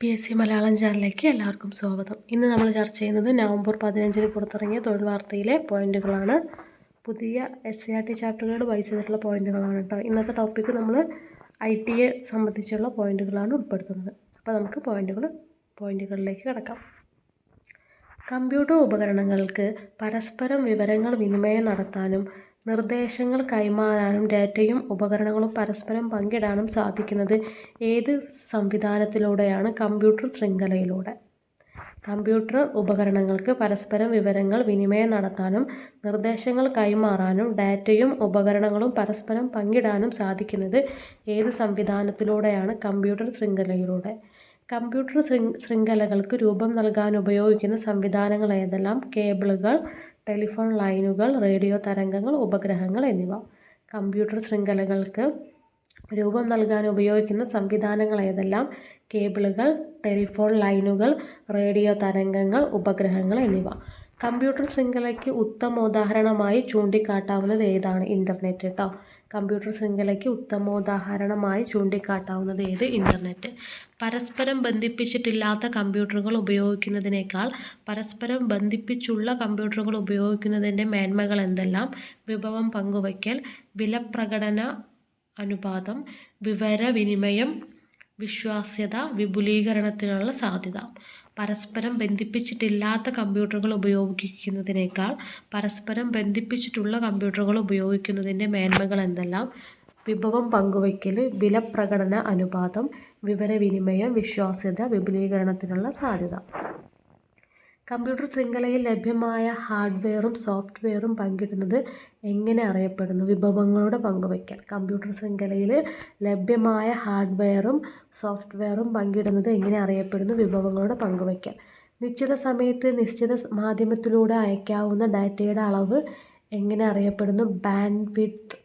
PSC Malayalam ചാനലിലേക്ക് എല്ലാവർക്കും സ്വാഗതം. ഇന്ന് നമ്മൾ ചർച്ച ചെയ്യുന്നത് നവംബർ 15 പുറത്തിറങ്ങിയ തൊഴിൽ വാർത്തയിലെ പോയിന്റുകളാണ്. പുതിയ SCERT ചാപ്റ്ററുകൾ ബേസ് ചെയ്തിട്ടുള്ള പോയിന്റുകളാണ് കേട്ടോ. ഇന്നത്തെ ടോപ്പിക്ക് നമ്മൾ ITയെ സംബന്ധിച്ചുള്ള പോയിന്റുകളാണ് ഉൾപ്പെടുത്തുന്നത്. അപ്പോൾ നമുക്ക് പോയിന്റുകളിലേക്ക് കിടക്കാം. കമ്പ്യൂട്ടർ ഉപകരണങ്ങൾക്ക് പരസ്പരം വിവരങ്ങൾ വിനിമയം നടത്താനും നിർദ്ദേശങ്ങൾ കൈമാറാനും ഡാറ്റയും ഉപകരണങ്ങളും പരസ്പരം പങ്കിടാനും സാധിക്കുന്നത് ഏത് സംവിധാനത്തിലൂടെയാണ്? കമ്പ്യൂട്ടർ ശൃംഖലയിലൂടെ. കമ്പ്യൂട്ടർ ഉപകരണങ്ങൾക്ക് പരസ്പരം വിവരങ്ങൾ വിനിമയം നടത്താനും നിർദ്ദേശങ്ങൾ കൈമാറാനും ഡാറ്റയും ഉപകരണങ്ങളും പരസ്പരം പങ്കിടാനും സാധിക്കുന്നത് ഏത് സംവിധാനത്തിലൂടെയാണ്? കമ്പ്യൂട്ടർ ശൃംഖലയിലൂടെ. കമ്പ്യൂട്ടർ ശൃംഖലകൾക്ക് രൂപം നൽകാൻ ഉപയോഗിക്കുന്ന സംവിധാനങ്ങൾ ഏതെല്ലാം? കേബിളുകൾ, ടെലിഫോൺ ലൈനുകൾ, റേഡിയോ തരംഗങ്ങൾ, ഉപഗ്രഹങ്ങൾ എന്നിവ. കമ്പ്യൂട്ടർ ശൃംഖലകൾക്ക് രൂപം നൽകാൻ ഉപയോഗിക്കുന്ന സംവിധാനങ്ങൾ ഏതെല്ലാം? കേബിളുകൾ, ടെലിഫോൺ ലൈനുകൾ, റേഡിയോ തരംഗങ്ങൾ, ഉപഗ്രഹങ്ങൾ എന്നിവ. കമ്പ്യൂട്ടർ ശൃംഖലയ്ക്ക് ഉത്തമോദാഹരണമായി ചൂണ്ടിക്കാട്ടാവുന്നത് ഏതാണ്? ഇൻ്റർനെറ്റ് കേട്ടോ. കമ്പ്യൂട്ടർ ശൃംഖലയ്ക്ക് ഉത്തമോദാഹരണമായി ചൂണ്ടിക്കാട്ടാവുന്നത് ഏത്? ഇൻ്റർനെറ്റ്. പരസ്പരം ബന്ധിപ്പിച്ചിട്ടില്ലാത്ത കമ്പ്യൂട്ടറുകൾ ഉപയോഗിക്കുന്നതിനേക്കാൾ പരസ്പരം ബന്ധിപ്പിച്ചുള്ള കമ്പ്യൂട്ടറുകൾ ഉപയോഗിക്കുന്നതിൻ്റെ മേന്മകൾ എന്തെല്ലാം? വിഭവം പങ്കുവയ്ക്കൽ, വിലപ്രകടന അനുപാതം, വിവരവിനിമയം, വിശ്വാസ്യത, വിപുലീകരണത്തിനുള്ള സാധ്യത. പരസ്പരം ബന്ധിപ്പിച്ചിട്ടില്ലാത്ത കമ്പ്യൂട്ടറുകൾ ഉപയോഗിക്കുന്നതിനേക്കാൾ പരസ്പരം ബന്ധിപ്പിച്ചിട്ടുള്ള കമ്പ്യൂട്ടറുകൾ ഉപയോഗിക്കുന്നതിൻ്റെ മേന്മകൾ എന്തെല്ലാം? വിഭവം പങ്കുവയ്ക്കൽ, വിലപ്രകടന അനുപാതം, വിവരവിനിമയം, വിശ്വാസ്യത, വിപുലീകരണത്തിനുള്ള സാധ്യത. കമ്പ്യൂട്ടർ ശൃംഖലയിൽ ലഭ്യമായ ഹാർഡ്വെയറും സോഫ്റ്റ്വെയറും പങ്കിടുന്നത് എങ്ങനെ അറിയപ്പെടുന്നു? വിഭവങ്ങളുടെ പങ്കുവയ്ക്കൽ. കമ്പ്യൂട്ടർ ശൃംഖലയിൽ ലഭ്യമായ ഹാർഡ്വെയറും സോഫ്റ്റ്വെയറും പങ്കിടുന്നത് എങ്ങനെ അറിയപ്പെടുന്നു? വിഭവങ്ങളുടെ പങ്കുവയ്ക്കൽ. നിശ്ചിത സമയത്ത് നിശ്ചിത മാധ്യമത്തിലൂടെ അയക്കാവുന്ന ഡാറ്റയുടെ അളവ് എങ്ങനെ അറിയപ്പെടുന്നു? ബാൻഡ്വിഡ്ത്ത്.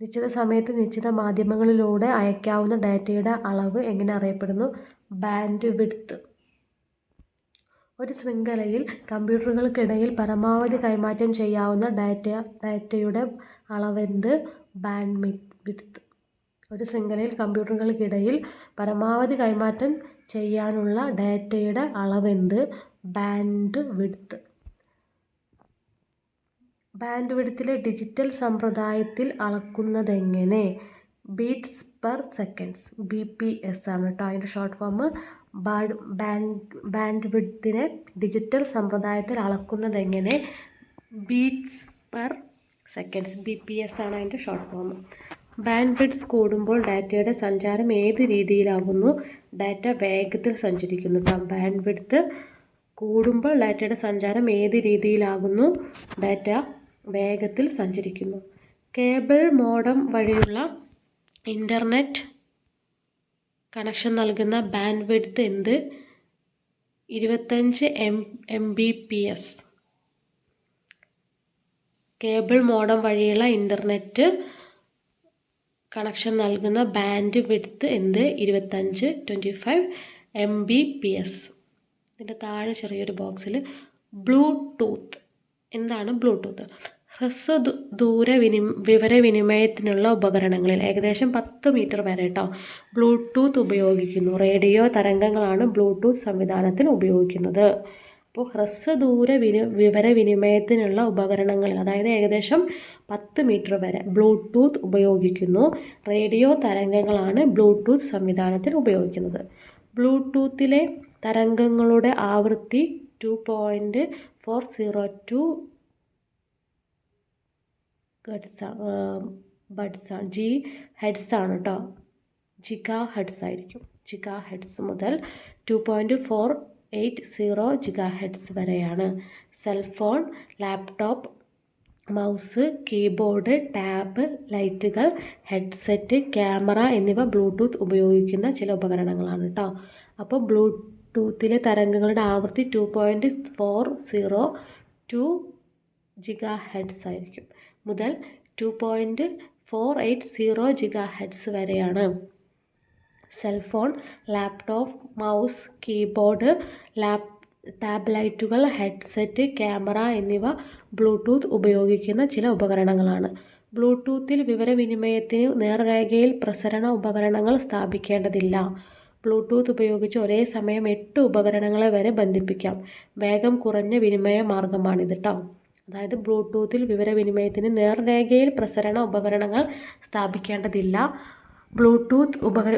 നിശ്ചിത സമയത്ത് നിശ്ചിത മാധ്യമങ്ങളിലൂടെ അയക്കാവുന്ന ഡാറ്റയുടെ അളവ് എങ്ങനെ അറിയപ്പെടുന്നു? ബാൻഡ്വിഡ്ത്ത്. ഒരു ശൃംഖലയിൽ കമ്പ്യൂട്ടറുകൾക്കിടയിൽ പരമാവധി കൈമാറ്റം ചെയ്യാവുന്ന ഡാറ്റയുടെ അളവെന്ത്? ബാൻഡ്വിഡ്ത്ത്. ഒരു ശൃംഖലയിൽ കമ്പ്യൂട്ടറുകൾക്കിടയിൽ പരമാവധി കൈമാറ്റം ചെയ്യാനുള്ള ഡാറ്റയുടെ അളവെന്ത്? ബാൻഡ്വിഡ്ത്ത്. ബാൻഡ്വിഡ്ത്തിലെ ഡിജിറ്റൽ സമ്പ്രദായത്തിൽ അളക്കുന്നതെങ്ങനെ? ബീറ്റ്സ് പെർ സെക്കൻഡ്സ്, BPS ആണ് കേട്ടോ അതിൻ്റെ ഷോർട്ട് ഫോം. ബാൻഡ്വിഡ്ത്തിനെ ഡിജിറ്റൽ സമ്പ്രദായത്തിൽ അളക്കുന്നതെങ്ങനെ? ബീറ്റ്സ് പെർ സെക്കൻഡ്സ്, BPS ആണ് അതിൻ്റെ ഷോർട്ട് ഫോം. ബാൻഡ്വിഡ്ത്ത് കൂടുമ്പോൾ ഡാറ്റയുടെ സഞ്ചാരം ഏത് രീതിയിലാകുന്നു? ഡാറ്റ വേഗത്തിൽ സഞ്ചരിക്കുന്നു കേട്ടോ. ബാൻഡ്വിഡ്ത്ത് കൂടുമ്പോൾ ഡാറ്റയുടെ സഞ്ചാരം ഏത് രീതിയിലാകുന്നു? ഡാറ്റ വേഗത്തിൽ സഞ്ചരിക്കുന്നു. കേബിൾ മോഡം വഴിയുള്ള ഇൻ്റർനെറ്റ് കണക്ഷൻ നൽകുന്ന ബാൻഡ്വിഡ്ത്ത് എന്ത്? 25 Mbps. കേബിൾ മോഡം വഴിയുള്ള ഇൻ്റർനെറ്റ് കണക്ഷൻ നൽകുന്ന ബാൻഡ്വിഡ്ത്ത് എന്ത്? 25 Mbps. ഇതിൻ്റെ താഴെ ചെറിയൊരു ബോക്സിൽ ബ്ലൂടൂത്ത്. എന്താണ് ബ്ലൂടൂത്ത്? ഹ്രസ്വദൂര വിവരവിനിമയത്തിനുള്ള ഉപകരണങ്ങളിൽ ഏകദേശം 10 മീറ്റർ വരെ കേട്ടോ ബ്ലൂടൂത്ത് ഉപയോഗിക്കുന്നു. റേഡിയോ തരംഗങ്ങളാണ് ബ്ലൂടൂത്ത് സംവിധാനത്തിൽ ഉപയോഗിക്കുന്നത്. അപ്പോൾ ഹ്രസ്വദൂര വിവരവിനിമയത്തിനുള്ള ഉപകരണങ്ങളിൽ അതായത് ഏകദേശം 10 മീറ്റർ വരെ ബ്ലൂടൂത്ത് ഉപയോഗിക്കുന്നു. റേഡിയോ തരംഗങ്ങളാണ് ബ്ലൂടൂത്ത് സംവിധാനത്തിൽ ഉപയോഗിക്കുന്നത്. ബ്ലൂടൂത്തിലെ തരംഗങ്ങളുടെ ആവൃത്തി 2.402 ഹെഡ്സ് ആണ് കേട്ടോ. GHz ആയിരിക്കും. GHz മുതൽ 2.480 GHz വരെയാണ്. Cellphone, laptop, mouse, keyboard, tab, ലൈറ്റുകൾ, ഹെഡ്സെറ്റ്, ക്യാമറ എന്നിവ ബ്ലൂടൂത്ത് ഉപയോഗിക്കുന്ന ചില ഉപകരണങ്ങളാണ് കേട്ടോ. അപ്പോൾ ബ്ലൂടൂത്തിലെ തരംഗങ്ങളുടെ ആവൃത്തി 2.402 GHz ആയിരിക്കും മുതൽ 2.480 GHz വരെയാണ്. Cellphone, laptop, mouse, keyboard, tab ലൈറ്റുകൾ, ഹെഡ്സെറ്റ്, ക്യാമറ എന്നിവ ബ്ലൂടൂത്ത് ഉപയോഗിക്കുന്ന ചില ഉപകരണങ്ങളാണ്. ബ്ലൂടൂത്തിൽ വിവരവിനിമയത്തിന് നേർരേഖയിൽ പ്രസരണ ഉപകരണങ്ങൾ സ്ഥാപിക്കേണ്ടതില്ല. ബ്ലൂടൂത്ത് ഉപയോഗിച്ച് ഒരേ സമയം 8 ഉപകരണങ്ങളെ വരെ ബന്ധിപ്പിക്കാം. വേഗം കുറഞ്ഞ വിനിമയ മാർഗമാണിത് കേട്ടോ. അതായത് ബ്ലൂടൂത്തിൽ വിവരവിനിമയത്തിന് നേർരേഖയിൽ പ്രസരണ ഉപകരണങ്ങൾ സ്ഥാപിക്കേണ്ടതില്ല. ബ്ലൂടൂത്ത്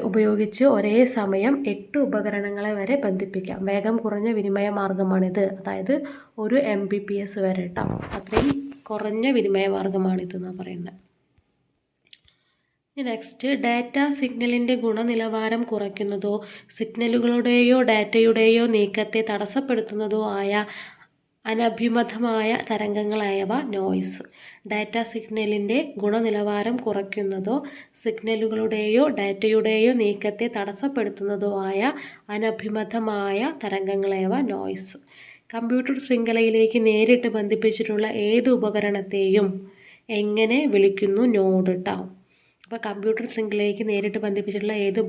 ഉപയോഗിച്ച് ഒരേ സമയം 8 ഉപകരണങ്ങളെ വരെ ബന്ധിപ്പിക്കാം. വേഗം കുറഞ്ഞ വിനിമയ മാർഗമാണിത്. അതായത് 1 Mbps വരെ കേട്ടോ. അത്രയും കുറഞ്ഞ വിനിമയ മാർഗമാണിത് എന്നാണ് പറയുന്നത്. നെക്സ്റ്റ്, ഡാറ്റ സിഗ്നലിൻ്റെ ഗുണനിലവാരം കുറയ്ക്കുന്നതോ സിഗ്നലുകളുടെയോ ഡാറ്റയുടെയോ നീക്കത്തെ തടസ്സപ്പെടുത്തുന്നതോ ആയ അനഭിമതമായ തരംഗങ്ങളായവ നോയ്സ്. ഡാറ്റ സിഗ്നലിൻ്റെ ഗുണനിലവാരം കുറയ്ക്കുന്നതോ സിഗ്നലുകളുടെയോ ഡാറ്റയുടെയോ നീക്കത്തെ തടസ്സപ്പെടുത്തുന്നതോ ആയ അനഭിമതമായ തരംഗങ്ങളായവ നോയ്സ്. കമ്പ്യൂട്ടർ ശൃംഖലയിലേക്ക് നേരിട്ട് ബന്ധിപ്പിച്ചിട്ടുള്ള ഏത് ഉപകരണത്തെയും എങ്ങനെ വിളിക്കുന്നു? നോഡ് ട്ടോ. അപ്പോൾ കമ്പ്യൂട്ടർ ശൃംഖലയിലേക്ക് നേരിട്ട് ബന്ധിപ്പിച്ചിട്ടുള്ള ഏത്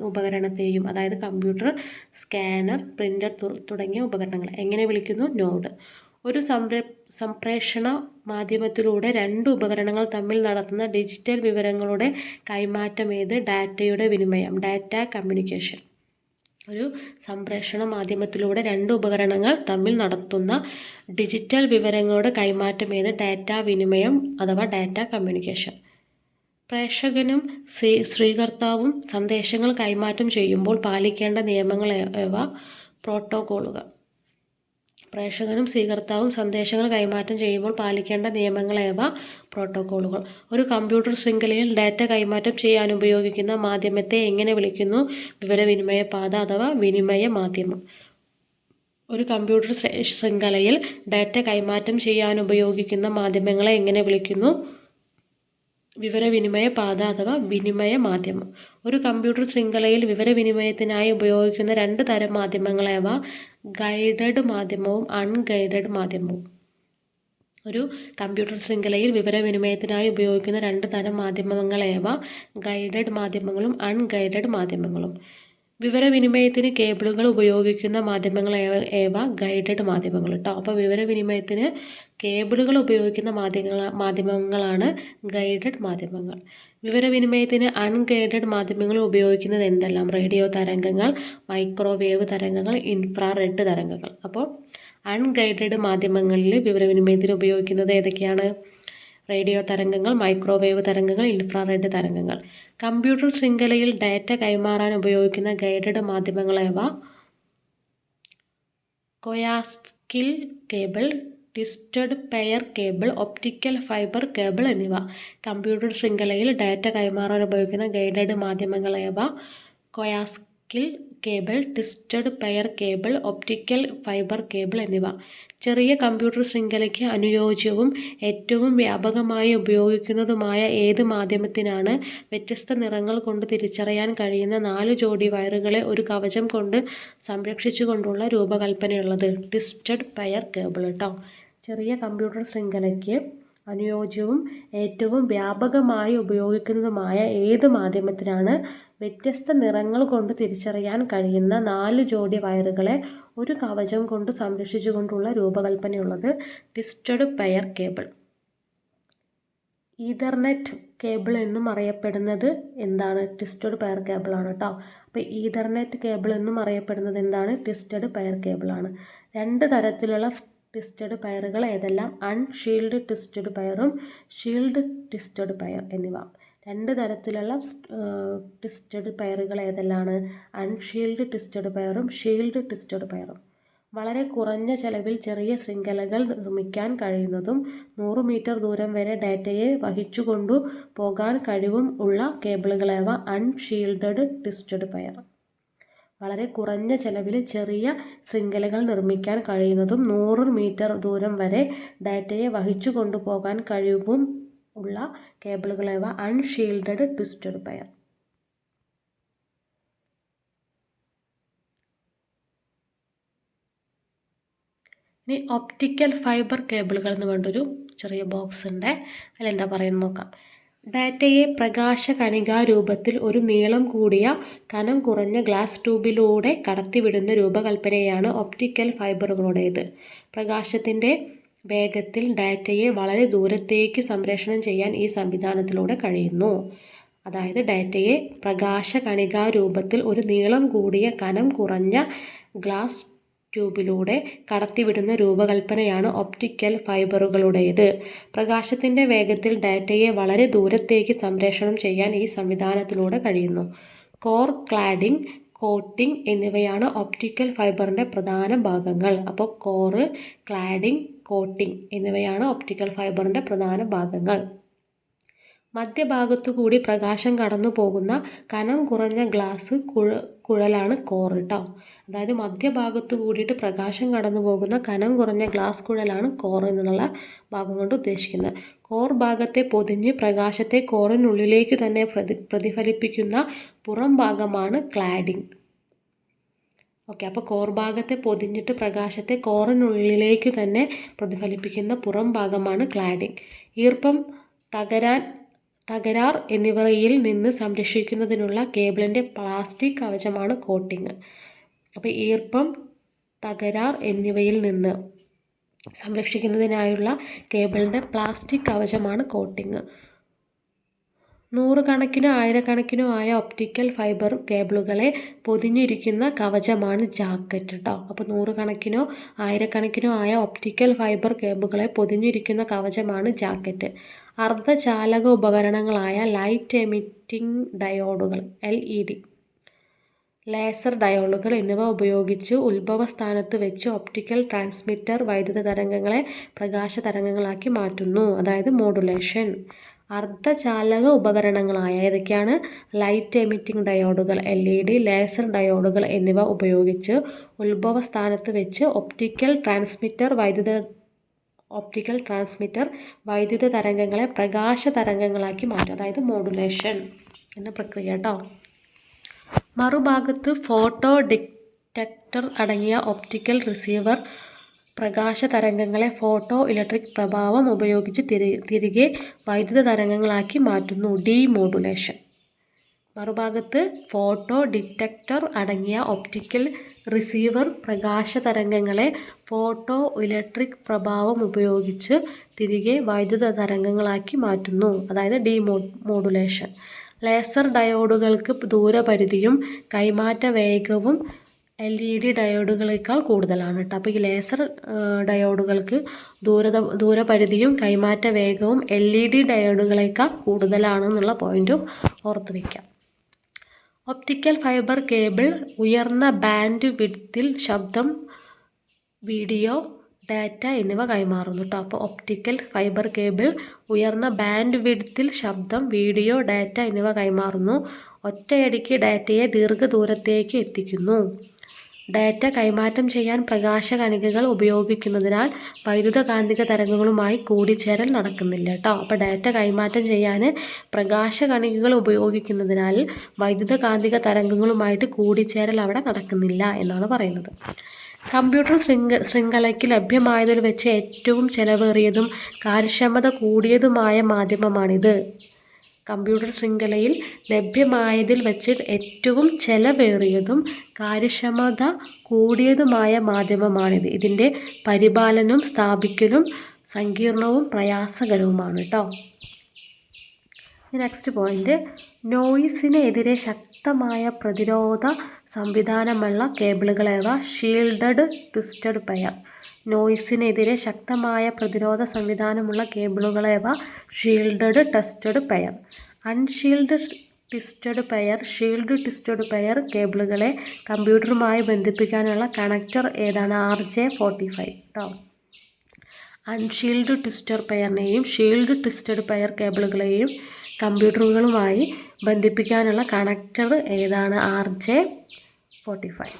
ഉപകരണത്തെയും, അതായത് കമ്പ്യൂട്ടർ, സ്കാനർ, പ്രിൻ്റർ തുടങ്ങിയ ഉപകരണങ്ങൾ എങ്ങനെ വിളിക്കുന്നു? നോഡ്. ഒരു സംപ്രേഷണ മാധ്യമത്തിലൂടെ 2 ഉപകരണങ്ങൾ തമ്മിൽ നടത്തുന്ന ഡിജിറ്റൽ വിവരങ്ങളുടെ കൈമാറ്റം ഏത്? ഡാറ്റയുടെ വിനിമയം, ഡാറ്റ കമ്മ്യൂണിക്കേഷൻ. ഒരു സംപ്രേഷണ മാധ്യമത്തിലൂടെ 2 ഉപകരണങ്ങൾ തമ്മിൽ നടത്തുന്ന ഡിജിറ്റൽ വിവരങ്ങളുടെ കൈമാറ്റം ഏത്? ഡാറ്റ വിനിമയം അഥവാ ഡാറ്റ കമ്മ്യൂണിക്കേഷൻ. പ്രേഷകനും സ്വീകർത്താവും സന്ദേശങ്ങൾ കൈമാറ്റം ചെയ്യുമ്പോൾ പാലിക്കേണ്ട നിയമങ്ങൾ ഏവ? പ്രോട്ടോക്കോളുകൾ. പ്രേഷകനും സ്വീകർത്താവും സന്ദേശങ്ങൾ കൈമാറ്റം ചെയ്യുമ്പോൾ പാലിക്കേണ്ട നിയമങ്ങൾ ഏവ? പ്രോട്ടോക്കോളുകൾ. ഒരു കമ്പ്യൂട്ടർ ശൃംഖലയിൽ ഡാറ്റ കൈമാറ്റം ചെയ്യാൻ ഉപയോഗിക്കുന്ന മാധ്യമത്തെ എങ്ങനെ വിളിക്കുന്നു? വിവരവിനിമയ പാത അഥവാ വിനിമയ മാധ്യമം. ഒരു കമ്പ്യൂട്ടർ ശൃംഖലയിൽ ഡാറ്റ കൈമാറ്റം ചെയ്യാൻ ഉപയോഗിക്കുന്ന മാധ്യമങ്ങളെ എങ്ങനെ വിളിക്കുന്നു? വിവരവിനിമയ പാത അഥവാ വിനിമയ മാധ്യമം. ഒരു കമ്പ്യൂട്ടർ ശൃംഖലയിൽ വിവരവിനിമയത്തിനായി ഉപയോഗിക്കുന്ന 2 തരം മാധ്യമങ്ങളേവ? Guided മാധ്യമവും unguided മാധ്യമവും. ഒരു കമ്പ്യൂട്ടർ ശൃംഖലയിൽ വിവരവിനിമയത്തിനായി ഉപയോഗിക്കുന്ന 2 തരം മാധ്യമങ്ങളേവ? ഗൈഡഡ് മാധ്യമങ്ങളും അൺഗൈഡഡ് മാധ്യമങ്ങളും. വിവരവിനിമയത്തിന് കേബിളുകൾ ഉപയോഗിക്കുന്ന മാധ്യമങ്ങൾ ഏവ? ഗൈഡഡ് മാധ്യമങ്ങൾ കേട്ടോ. അപ്പോൾ വിവരവിനിമയത്തിന് കേബിളുകൾ ഉപയോഗിക്കുന്ന മാധ്യമങ്ങളാണ് ഗൈഡഡ് മാധ്യമങ്ങൾ. വിവരവിനിമയത്തിന് അൺഗൈഡഡ് മാധ്യമങ്ങൾ ഉപയോഗിക്കുന്നത് എന്തെല്ലാം? റേഡിയോ തരംഗങ്ങൾ, മൈക്രോവേവ് തരംഗങ്ങൾ, ഇൻഫ്രാറെഡ് തരംഗങ്ങൾ. അപ്പോൾ അൺഗൈഡഡ് മാധ്യമങ്ങളിൽ വിവരവിനിമയത്തിന് ഉപയോഗിക്കുന്നത് ഏതൊക്കെയാണ്? റേഡിയോ തരംഗങ്ങൾ, മൈക്രോവേവ് തരംഗങ്ങൾ, ഇൻഫ്രാറെഡ് തരംഗങ്ങൾ. കമ്പ്യൂട്ടർ ശൃംഖലയിൽ ഡാറ്റ കൈമാറാൻ ഉപയോഗിക്കുന്ന ഗൈഡഡ് മാധ്യമങ്ങളേവ? Coaxial cable, twisted pair cable, optical fibre cable എന്നിവ. കമ്പ്യൂട്ടർ ശൃംഖലയിൽ ഡാറ്റ കൈമാറാൻ ഉപയോഗിക്കുന്ന ഗൈഡഡ് മാധ്യമങ്ങളേവ? Coaxial cable, twisted pair cable, optical fibre cable എന്നിവ. ചെറിയ കമ്പ്യൂട്ടർ ശൃംഖലയ്ക്ക് അനുയോജ്യവും ഏറ്റവും വ്യാപകമായി ഉപയോഗിക്കുന്നതുമായ ഏത് മാധ്യമത്തിനാണ് വ്യത്യസ്ത നിറങ്ങൾ കൊണ്ട് തിരിച്ചറിയാൻ കഴിയുന്ന 4 ജോഡി വയറുകളെ ഒരു കവചം കൊണ്ട് സംരക്ഷിച്ചുകൊണ്ടുള്ള രൂപകൽപ്പനയുള്ളത്? ട്വിസ്റ്റഡ് പെയർ കേബിൾ കേട്ടോ. ചെറിയ കമ്പ്യൂട്ടർ ശൃംഖലയ്ക്ക് അനുയോജ്യവും ഏറ്റവും വ്യാപകമായി ഉപയോഗിക്കുന്നതുമായ ഏത് മാധ്യമത്തിനാണ് വ്യത്യസ്ത നിറങ്ങൾ കൊണ്ട് തിരിച്ചറിയാൻ കഴിയുന്ന 4 ജോഡി വയറുകളെ ഒരു കവചം കൊണ്ട് സംരക്ഷിച്ചുകൊണ്ടുള്ള രൂപകൽപ്പനയുള്ളത്? Twisted pair cable. Ethernet cable എന്നും അറിയപ്പെടുന്നത് എന്താണ്? ട്വിസ്റ്റഡ് പെയർ കേബിളാണ് കേട്ടോ. അപ്പോൾ ഈഥർനെറ്റ് കേബിൾ എന്നും അറിയപ്പെടുന്നത് എന്താണ്? Twisted pair കേബിളാണ്. 2 തരത്തിലുള്ള ട്വിസ്റ്റഡ് പെയറുകൾ ഏതെല്ലാം? അൺഷീൽഡ് ട്വിസ്റ്റഡ് പെയറും ഷീൽഡ് ട്വിസ്റ്റഡ് പെയർ എന്നിവ. 2 തരത്തിലുള്ള ട്വിസ്റ്റഡ് പെയറുകൾ ഏതെല്ലാണ്? അൺഷീൽഡ് ട്വിസ്റ്റഡ് പെയറും ഷീൽഡ് ട്വിസ്റ്റഡ് പെയറും. വളരെ കുറഞ്ഞ ചെലവിൽ ചെറിയ ശൃംഖലകൾ നിർമ്മിക്കാൻ കഴിയുന്നതും 100 മീറ്റർ ദൂരം വരെ ഡാറ്റയെ വഹിച്ചുകൊണ്ടു പോകാൻ കഴിവും ഉള്ള കേബിളുകളേവ? Unshielded twisted pair. വളരെ കുറഞ്ഞ ചെലവിൽ ചെറിയ ശൃംഖലകൾ നിർമ്മിക്കാൻ കഴിയുന്നതും 100 മീറ്റർ ദൂരം വരെ ഡാറ്റയെ വഹിച്ചു കൊണ്ടുപോകാൻ കഴിവും ഉള്ള കേബിളുകളേവ? Unshielded twisted pair. ഇനി ഒപ്റ്റിക്കൽ ഫൈബർ കേബിളുകൾ എന്ന് വേണ്ടൊരു ചെറിയ ബോക്സ് ഉണ്ട്. അതിലെന്താ പറയുന്നത് നോക്കാം. ഡാറ്റയെ പ്രകാശ കണികാ രൂപത്തിൽ ഒരു നീളം കൂടിയ കനം കുറഞ്ഞ ഗ്ലാസ് ട്യൂബിലൂടെ കടത്തിവിടുന്ന രൂപകൽപ്പനയാണ് ഒപ്റ്റിക്കൽ ഫൈബറുകളുടേത്. പ്രകാശത്തിൻ്റെ വേഗത്തിൽ ഡാറ്റയെ വളരെ ദൂരത്തേക്ക് സംപ്രേഷണം ചെയ്യാൻ ഈ സംവിധാനത്തിലൂടെ കഴിയുന്നു. അതായത് ഡാറ്റയെ പ്രകാശകണികാ രൂപത്തിൽ ഒരു നീളം കൂടിയ കനം കുറഞ്ഞ ഗ്ലാസ് ട്യൂബിലൂടെ കടത്തിവിടുന്ന രൂപകൽപ്പനയാണ് ഒപ്റ്റിക്കൽ ഫൈബറുകളുടേത്. പ്രകാശത്തിൻ്റെ വേഗത്തിൽ ഡാറ്റയെ വളരെ ദൂരത്തേക്ക് സംപ്രേഷണം ചെയ്യാൻ ഈ സംവിധാനത്തിലൂടെ കഴിയുന്നു. കോർ, ക്ലാഡിംഗ്, കോട്ടിംഗ് എന്നിവയാണ് ഒപ്റ്റിക്കൽ ഫൈബറിൻ്റെ പ്രധാന ഭാഗങ്ങൾ. അപ്പോൾ കോറ്, ക്ലാഡിംഗ്, കോട്ടിംഗ് എന്നിവയാണ് ഒപ്റ്റിക്കൽ ഫൈബറിൻ്റെ പ്രധാന ഭാഗങ്ങൾ. മധ്യഭാഗത്തുകൂടി പ്രകാശം കടന്നു പോകുന്ന കനം കുറഞ്ഞ ഗ്ലാസ് കുഴലാണ് കോർ കേട്ടോ. അതായത് മധ്യഭാഗത്ത് കൂടിയിട്ട് പ്രകാശം കടന്നു പോകുന്ന കനം കുറഞ്ഞ ഗ്ലാസ് കുഴലാണ് കോർ എന്നുള്ള ഭാഗം കൊണ്ട് ഉദ്ദേശിക്കുന്നത്. കോർ ഭാഗത്തെ പൊതിഞ്ഞ് പ്രകാശത്തെ കോറിനുള്ളിലേക്ക് തന്നെ പ്രതിഫലിപ്പിക്കുന്ന പുറം ഭാഗമാണ് ക്ലാഡിംഗ്. ഓക്കെ, അപ്പോൾ കോർ ഭാഗത്തെ പൊതിഞ്ഞിട്ട് പ്രകാശത്തെ കോറിനുള്ളിലേക്ക് തന്നെ പ്രതിഫലിപ്പിക്കുന്ന പുറം ഭാഗമാണ് ക്ലാഡിംഗ്. ഈർപ്പം, തകരാർ എന്നിവയിൽ നിന്ന് സംരക്ഷിക്കുന്നതിനുള്ള കേബിളിൻ്റെ പ്ലാസ്റ്റിക് കവചമാണ് കോട്ടിംഗ്. അപ്പോൾ ഈർപ്പം, തകരാർ എന്നിവയിൽ നിന്ന് സംരക്ഷിക്കുന്നതിനായുള്ള കേബിളിൻ്റെ പ്ലാസ്റ്റിക് കവചമാണ് കോട്ടിംഗ്. നൂറുകണക്കിനോ ആയിരക്കണക്കിനോ ആയ ഒപ്റ്റിക്കൽ ഫൈബർ കേബിളുകളെ പൊതിഞ്ഞിരിക്കുന്ന കവചമാണ് ജാക്കറ്റ് കേട്ടോ. അപ്പോൾ നൂറുകണക്കിനോ ആയിരക്കണക്കിനോ ആയ ഒപ്റ്റിക്കൽ ഫൈബർ കേബിളുകളെ പൊതിഞ്ഞിരിക്കുന്ന കവചമാണ് ജാക്കറ്റ്. അർദ്ധചാലക ഉപകരണങ്ങളായ ലൈറ്റ് എമിറ്റിംഗ് ഡയോഡുകൾ LED, ലേസർ ഡയോഡുകൾ എന്നിവ ഉപയോഗിച്ച് ഉത്ഭവസ്ഥാനത്ത് വെച്ച് ഒപ്റ്റിക്കൽ ട്രാൻസ്മിറ്റർ വൈദ്യുത തരംഗങ്ങളെ പ്രകാശ തരംഗങ്ങളാക്കി മാറ്റുന്നു, അതായത് മോഡുലേഷൻ. അർദ്ധചാലക ഉപകരണങ്ങളായ ഏതൊക്കെയാണ്? ലൈറ്റ് എമിറ്റിംഗ് ഡയോഡുകൾ LED, ലേസർ ഡയോഡുകൾ എന്നിവ ഉപയോഗിച്ച് ഉത്ഭവസ്ഥാനത്ത് വെച്ച് ഒപ്റ്റിക്കൽ ട്രാൻസ്മിറ്റർ വൈദ്യുത തരംഗങ്ങളെ പ്രകാശ തരംഗങ്ങളാക്കി മാറ്റും, അതായത് മോഡുലേഷൻ എന്ന പ്രക്രിയ കേട്ടോ. മറുഭാഗത്ത് ഫോട്ടോ ഡിറ്റക്ടർ അടങ്ങിയ ഒപ്റ്റിക്കൽ റിസീവർ പ്രകാശ തരംഗങ്ങളെ ഫോട്ടോ ഇലക്ട്രിക് പ്രഭാവം ഉപയോഗിച്ച് തിരികെ വൈദ്യുത തരംഗങ്ങളാക്കി മാറ്റുന്നു, ഡീമോഡുലേഷൻ. മറുഭാഗത്ത് ഫോട്ടോ ഡിറ്റക്ടർ അടങ്ങിയ ഒപ്റ്റിക്കൽ റിസീവർ പ്രകാശ തരംഗങ്ങളെ ഫോട്ടോ ഇലക്ട്രിക് പ്രഭാവം ഉപയോഗിച്ച് തിരികെ വൈദ്യുത തരംഗങ്ങളാക്കി മാറ്റുന്നു, അതായത് ഡീമോഡുലേഷൻ. ലേസർ ഡയോഡുകൾക്ക് ദൂരപരിധിയും കൈമാറ്റ വേഗവും LED ഡയോഡുകളേക്കാൾ കൂടുതലാണ് കേട്ടോ. അപ്പോൾ ഈ ലേസർ ഡയോഡുകൾക്ക് ദൂരപരിധിയും കൈമാറ്റ വേഗവും LED ഡയോഡുകളേക്കാൾ കൂടുതലാണെന്നുള്ള പോയിന്റും ഓർത്ത് വയ്ക്കാം. ഒപ്റ്റിക്കൽ ഫൈബർ കേബിൾ ഉയർന്ന ബാൻഡ് വിഡ്ത്തിൽ ശബ്ദം, വീഡിയോ, ഡാറ്റ എന്നിവ കൈമാറുന്നു കേട്ടോ. അപ്പോൾ ഒപ്റ്റിക്കൽ ഫൈബർ കേബിൾ ഉയർന്ന ബാൻഡ് വിഡ്ത്തിൽ ശബ്ദം, വീഡിയോ, ഡാറ്റ എന്നിവ കൈമാറുന്നു. ഒറ്റയടിക്ക് ഡാറ്റയെ ദീർഘദൂരത്തേക്ക് എത്തിക്കുന്നു. ഡാറ്റ കൈമാറ്റം ചെയ്യാൻ പ്രകാശകണികകൾ ഉപയോഗിക്കുന്നതിനാൽ വൈദ്യുതകാന്തിക തരംഗങ്ങളുമായി കൂടിച്ചേരൽ നടക്കുന്നില്ല കേട്ടോ. അപ്പോൾ ഡാറ്റ കൈമാറ്റം ചെയ്യാൻ പ്രകാശകണികകൾ ഉപയോഗിക്കുന്നതിനാൽ വൈദ്യുതകാന്തിക തരംഗങ്ങളുമായിട്ട് കൂടിച്ചേരൽ അവിടെ നടക്കുന്നില്ല എന്നാണ് പറയുന്നത്. കമ്പ്യൂട്ടർ ശൃംഖലയ്ക്ക് ലഭ്യമായതിൽ വെച്ച് ഏറ്റവും ചെലവേറിയതും കാര്യക്ഷമത കൂടിയതുമായ മാധ്യമമാണിത്. കമ്പ്യൂട്ടർ ശൃംഖലയിൽ ലഭ്യമായതിൽ വെച്ച് ഏറ്റവും ചെലവേറിയതും കാര്യക്ഷമത കൂടിയതുമായ മാധ്യമമാണിത്. ഇതിൻ്റെ പരിപാലനവും സ്ഥാപിക്കലും സങ്കീർണവും പ്രയാസകരവുമാണ് കേട്ടോ. നെക്സ്റ്റ് പോയിന്റ്, നോയിസിനെതിരെ ശക്തമായ പ്രതിരോധ സംവിധാനമുള്ള കേബിളുകളേവ ഷീൽഡഡ് ട്വിസ്റ്റഡ് പെയർ. നോയിസിനെതിരെ ശക്തമായ പ്രതിരോധ സംവിധാനമുള്ള കേബിളുകളേവ shielded twisted pair. Unshield twisted pair, shield twisted pair കേബിളുകളെ കമ്പ്യൂട്ടറുമായി ബന്ധിപ്പിക്കാനുള്ള കണക്ടർ ഏതാണ്? RJ45 കേട്ടോ. അൺഷീൽഡ് ട്വിസ്റ്റഡ് പെയറിനെയും ഷീൽഡ് ട്വിസ്റ്റഡ് പെയർ കേബിളുകളെയും കമ്പ്യൂട്ടറുകളുമായി ബന്ധിപ്പിക്കാനുള്ള കണക്ടർ ഏതാണ്? RJ45.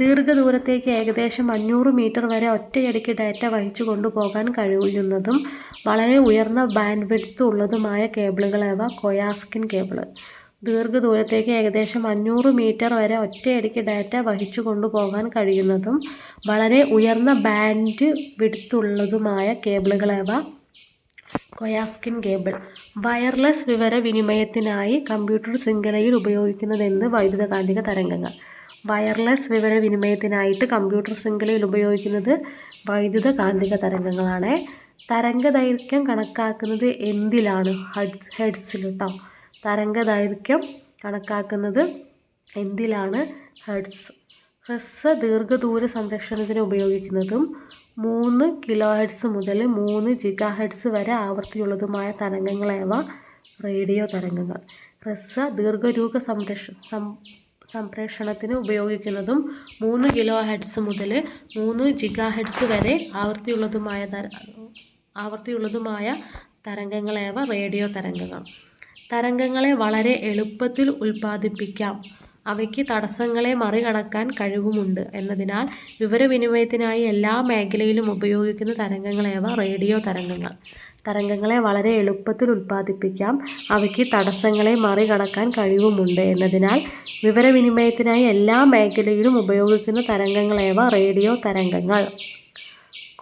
ദീർഘദൂരത്തേക്ക് ഏകദേശം 500 മീറ്റർ വരെ ഒറ്റയടിക്ക് ഡാറ്റ വഹിച്ചു കൊണ്ടുപോകാൻ കഴിയുന്നതും വളരെ ഉയർന്ന ബാൻഡ് വിഡ്ത്ത് ഉള്ളതുമായ കേബിളുകളേവ കൊയാസ്കിൻ കേബിൾ. ദീർഘദൂരത്തേക്ക് ഏകദേശം 500 മീറ്റർ വരെ ഒറ്റയടിക്ക് ഡാറ്റ വഹിച്ചു കൊണ്ടുപോകാൻ കഴിയുന്നതും വളരെ ഉയർന്ന ബാൻഡ് വിഡ്ത്തുള്ളതുമായ കേബിളുകളേവ കൊയാസ്കിൻ കേബിൾ. വയർലെസ് വിവരവിനിമയത്തിനായി കമ്പ്യൂട്ടർ ശൃംഖലയിൽ ഉപയോഗിക്കുന്നതെന്ന് വൈദ്യുതകാന്തിക തരംഗങ്ങൾ. വയർലെസ് വിവരവിനിമയത്തിനായിട്ട് കമ്പ്യൂട്ടർ ശൃംഖലയിൽ ഉപയോഗിക്കുന്നത് വൈദ്യുതകാന്തിക തരംഗങ്ങളാണ്. തരംഗദൈർഘ്യം കണക്കാക്കുന്നത് എന്തിലാണ്? ഹെർട്സിൽ കേട്ടോ. തരംഗദൈർഘ്യം കണക്കാക്കുന്നത് എന്തിലാണ്? ഹെർട്സ്. ഹ്രസ്വ ദീർഘദൂര സംപ്രേഷണത്തിന് ഉപയോഗിക്കുന്നതും 3 കിലോഹെർട്സ് മുതൽ 3 ജിഗാഹെർട്സ് വരെ ആവൃത്തിയുള്ളതുമായ തരംഗങ്ങളേവ? റേഡിയോ തരംഗങ്ങൾ. ഹ്രസ്വ ദീർഘദൂര സംപ്രേഷണത്തിന് ഉപയോഗിക്കുന്നതും 3 കിലോഹെർട്സ് മുതൽ 3 ജിഗാഹെർട്സ് വരെ ആവൃത്തിയുള്ളതുമായ തരംഗങ്ങളേവ? റേഡിയോ തരംഗങ്ങൾ. തരംഗങ്ങളെ വളരെ എളുപ്പത്തിൽ ഉൽപ്പാദിപ്പിക്കാം, അവയ്ക്ക് തടസ്സങ്ങളെ മറികടക്കാൻ കഴിവുമുണ്ട് എന്നതിനാൽ വിവരവിനിമയത്തിനായി എല്ലാ മേഖലയിലും ഉപയോഗിക്കുന്ന തരംഗങ്ങളേവ? റേഡിയോ തരംഗങ്ങൾ. തരംഗങ്ങളെ വളരെ എളുപ്പത്തിൽ ഉൽപ്പാദിപ്പിക്കാം, അവയ്ക്ക് തടസ്സങ്ങളെ മറികടക്കാൻ കഴിവുമുണ്ട് എന്നതിനാൽ വിവരവിനിമയത്തിനായി എല്ലാ മേഖലയിലും ഉപയോഗിക്കുന്ന തരംഗങ്ങളേവ? റേഡിയോ തരംഗങ്ങൾ.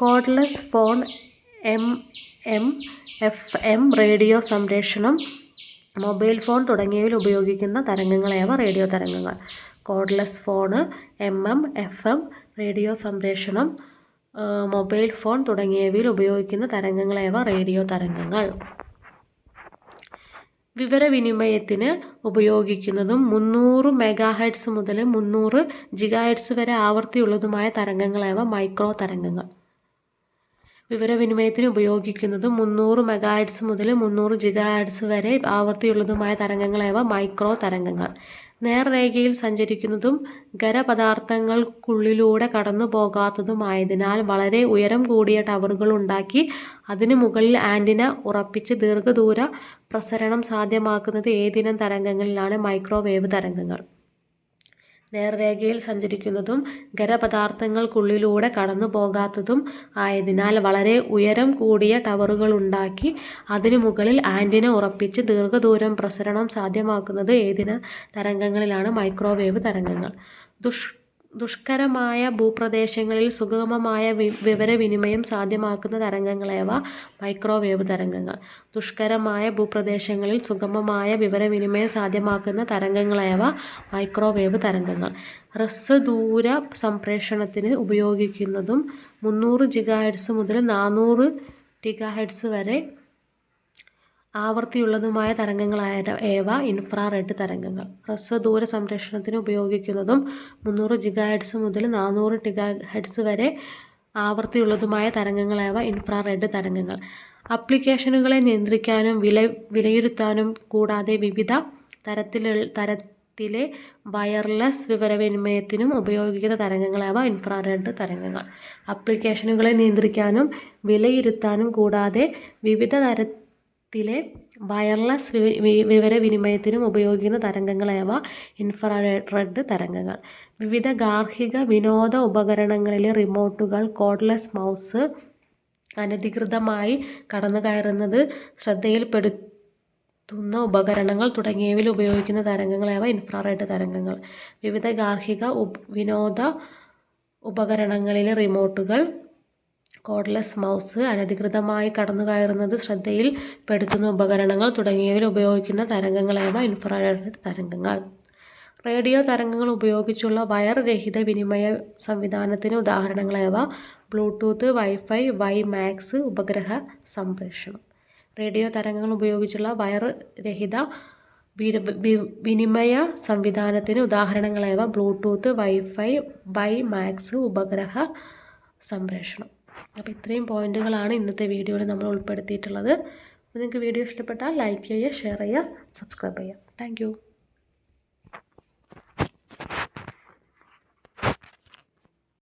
Cordless phone, AM, FM radio സംപ്രേഷണം, മൊബൈൽ ഫോൺ തുടങ്ങിയവയിൽ ഉപയോഗിക്കുന്ന തരംഗങ്ങളേവ? റേഡിയോ തരംഗങ്ങൾ. Cordless phone, MM, FM radio സംപ്രേഷണം, മൊബൈൽ ഫോൺ തുടങ്ങിയവയിൽ ഉപയോഗിക്കുന്ന തരംഗങ്ങളേവ? റേഡിയോ തരംഗങ്ങൾ. വിവരവിനിമയത്തിന് ഉപയോഗിക്കുന്നതും 300 മെഗാഹെർട്സ് മുതൽ 300 ജിഗാഹെർട്സ് വരെ ആവൃത്തിയുള്ളതുമായ തരംഗങ്ങളേവ? മൈക്രോ തരംഗങ്ങൾ. വിവരവിനിമയത്തിന് ഉപയോഗിക്കുന്നതും 300 മെഗാഹെർട്സ് മുതൽ 300 ജിഗാഹെർട്സ് വരെ ആവൃത്തിയുള്ളതുമായ തരംഗങ്ങളേവ? മൈക്രോ തരംഗങ്ങൾ. നേർരേഖയിൽ സഞ്ചരിക്കുന്നതും ഖരപദാർത്ഥങ്ങൾക്കുള്ളിലൂടെ കടന്നു പോകാത്തതുമായതിനാൽ വളരെ ഉയരം കൂടിയ ടവറുകൾ ഉണ്ടാക്കി അതിനു മുകളിൽ ആന്റിന ഉറപ്പിച്ച് ദീർഘദൂര പ്രസരണം സാധ്യമാക്കുന്നത് ഏതിനം തരംഗങ്ങളിലാണ്? മൈക്രോവേവ് തരംഗങ്ങൾ. നേർരേഖയിൽ സഞ്ചരിക്കുന്നതും ഖരപദാർത്ഥങ്ങൾക്കുള്ളിലൂടെ കടന്നു പോകാത്തതും ആയതിനാൽ വളരെ ഉയരം കൂടിയ ടവറുകളുണ്ടാക്കി അതിനു മുകളിൽ ആന്റിന ഉറപ്പിച്ച് ദീർഘദൂരം പ്രസരണം സാധ്യമാക്കുന്നത് ഏതിനം തരംഗങ്ങളിലാണ്? മൈക്രോവേവ് തരംഗങ്ങൾ. ദുഷ്കരമായ ഭൂപ്രദേശങ്ങളിൽ സുഗമമായ വിവരവിനിമയം സാധ്യമാക്കുന്ന തരംഗങ്ങളേവ? മൈക്രോവേവ് തരംഗങ്ങൾ. ദുഷ്കരമായ ഭൂപ്രദേശങ്ങളിൽ സുഗമമായ വിവരവിനിമയം സാധ്യമാക്കുന്ന തരംഗങ്ങളേവ? മൈക്രോവേവ് തരംഗങ്ങൾ. ഹ്രസ്വദൂര സംപ്രേഷണത്തിന് ഉപയോഗിക്കുന്നതും 300 ജിഗാഹെർട്സ് മുതൽ 400 ടിഗാഹെർട്സ് വരെ ആവൃത്തിയുള്ളതുമായ തരംഗങ്ങളേവ? ഇൻഫ്രാറെഡ് തരംഗങ്ങൾ. ഹ്രസ്വദൂര സംപ്രേഷണത്തിന് ഉപയോഗിക്കുന്നതും 300 ജിഗാഹെർട്സ് മുതൽ 400 ടിഗാഹെർട്സ് വരെ ആവൃത്തിയുള്ളതുമായ തരംഗങ്ങളേവ? ഇൻഫ്രാറെഡ് തരംഗങ്ങൾ. ആപ്ലിക്കേഷനുകളെ നിയന്ത്രിക്കാനും വിലയിരുത്താനും കൂടാതെ വിവിധ തരത്തിലെ വയർലെസ് വിവരവിനിമയത്തിനും ഉപയോഗിക്കുന്ന തരംഗങ്ങളേവ? ഇൻഫ്രാറെഡ് തരംഗങ്ങൾ. ആപ്ലിക്കേഷനുകളെ നിയന്ത്രിക്കാനും വിലയിരുത്താനും കൂടാതെ വിവിധ തരത്തിലെ വയർലെസ് വിവരവിനിമയത്തിനും ഉപയോഗിക്കുന്ന തരംഗങ്ങളേവ? ഇൻഫ്രാറെഡ് തരംഗങ്ങൾ. വിവിധ ഗാർഹിക വിനോദ ഉപകരണങ്ങളിലെ റിമോട്ടുകൾ, കോർഡ്ലെസ് മൗസ്, അനധികൃതമായി കടന്നുകയറുന്നത് ശ്രദ്ധയിൽപ്പെടുത്തുന്ന ഉപകരണങ്ങൾ തുടങ്ങിയവയിൽ ഉപയോഗിക്കുന്ന തരംഗങ്ങളേവ? ഇൻഫ്രാറെഡ് തരംഗങ്ങൾ. വിവിധ ഗാർഹിക വിനോദ ഉപകരണങ്ങളിലെ റിമോട്ടുകൾ, കോർഡ്ലെസ് മൗസ്, അനധികൃതമായി കടന്നുകയറുന്നത് ശ്രദ്ധയിൽപ്പെടുത്തുന്ന ഉപകരണങ്ങൾ തുടങ്ങിയവയിൽ ഉപയോഗിക്കുന്ന തരംഗങ്ങളേവ? ഇൻഫ്രാറെഡ് തരംഗങ്ങൾ. റേഡിയോ തരംഗങ്ങൾ ഉപയോഗിച്ചുള്ള വയർ രഹിത വിനിമയ സംവിധാനത്തിന് ഉദാഹരണങ്ങളേവ? ബ്ലൂടൂത്ത്, വൈഫൈ, വൈമാക്സ് ഉപഗ്രഹ സംപ്രേഷണം. റേഡിയോ തരംഗങ്ങൾ ഉപയോഗിച്ചുള്ള വയർ രഹിത വിനിമയ സംവിധാനത്തിന് ഉദാഹരണങ്ങളേവ? ബ്ലൂടൂത്ത്, വൈഫൈ, വൈമാക്സ് ഉപഗ്രഹ സംപ്രേഷണം. അപ്പോൾ ഇത്രയും പോയിന്റുകളാണ് ഇന്നത്തെ വീഡിയോയിൽ നമ്മൾ ഉൾപ്പെടുത്തിയിട്ടുള്ളത്. അപ്പോൾ നിങ്ങൾക്ക് വീഡിയോ ഇഷ്ടപ്പെട്ടാൽ ലൈക്ക് ചെയ്യുക, ഷെയർ ചെയ്യുക, സബ്സ്ക്രൈബ് ചെയ്യുക. താങ്ക്